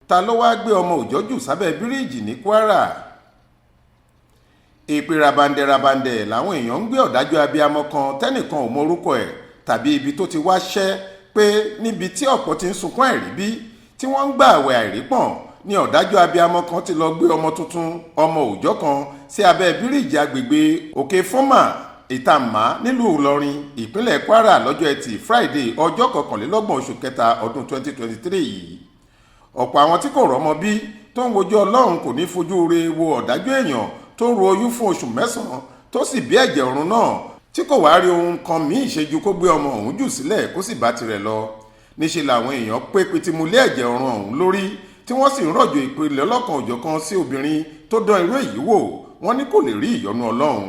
ta ló wáá gbé ọmọ òòjọ́ jù sábẹ́ bíríìjì ní Kwara? èpè rabandẹ làwọn èèyàn ń gbé ọ̀dájú abiyamọ kan tẹ́nìkan ò mọ orúkọ ẹ̀ tàbí ibi tó ti wá ṣẹ́ pé níbi tí ọ̀pọ̀ ti ń sunkún àìríbí tí wọ́n ń gbà àwẹ̀ àìrípọ̀n ni ọ̀dájú abiyamọ kan ti lọ gbé ọmọ tuntun ọmọ òòjọ́ kan sí abẹ́ bíríìjì agbègbè òkè fọ́mà ìtàmá nílùú ìlọrin ìpínlẹ̀ Kwara lọ́jọ́ ẹtì Friday ọjọ́ 21 oṣù kẹta ọdún 2023 yìí. ọ̀pọ̀ àwọn tí kò rọ́mọ bí tó ń wojú Ọlọ́run kò ní fojú re wo ọ̀dájú èèyàn tó ru oyún fún oṣù mẹ́sàn-án tó sì bí ẹ̀jẹ̀ ọ̀run náà tí kò wá rí ohun kan míì ṣe ju kó gbé ọmọ ọ̀hún jù sílẹ̀ kó sì bá tirẹ̀ lọ. níṣẹ́ làwọn èèyàn pé pitimulé ẹ̀jẹ̀ ọ̀run ọ̀hún lórí tí wọ́n sì ń rọ̀jò ìpele ọlọ́kan òjọ̀kan sí obìnrin tó dán irú èyí wò wọ́n ní kò lè rí ìyọ́nú Ọlọ́run.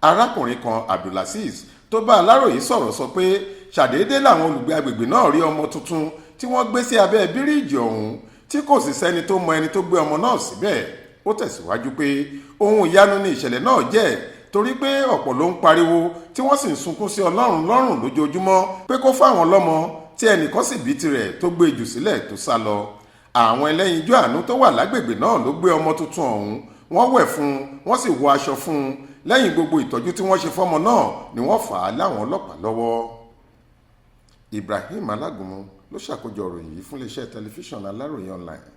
arákùnrin kan Abdulaziz tó bá Aláròyé sọ̀rọ̀ sọ pé ṣàdédé làwọn olùgbé agbègbè náà rí ọmọ tuntun tí wọ́n gbé sí abẹ́ bíríìjì ọ̀hún tí kò sì sẹ́ni tó mọ ẹni tó gbé ọmọ náà síbẹ̀. ó tẹ̀síwájú pé ohun ìyanu ni ìṣẹ̀lẹ̀ náà jẹ́ torí pé ọ̀pọ̀ ló ń pariwo tí wọ́n sì ń sunkún sí Ọlọ́run lọ́rùn lójoojúmọ́ pé kó fáwọn lọ́mọ tí ẹnìkan sì bí tirẹ̀ tó gbé jù sílẹ̀ tó sá lọ. àwọn ẹlẹ́yinjú àánú tó wà lágbègbè náà ló gbé ọmọ tuntun ọ̀hún wọ́n wẹ̀ fún un wọ́n sì wọ aṣọ fún un. lẹ́yìn gbogbo ìtọ́jú tí wọ́n ṣe fọ́mọ náà ni wọ́n fà á láwọn ọlọ́pàá lọ́wọ́. Ibrahim Alágúnmu ló ṣàkójọ ìròyìn yìí fún iléeṣẹ́ tẹlifíṣàn Aláròyé online.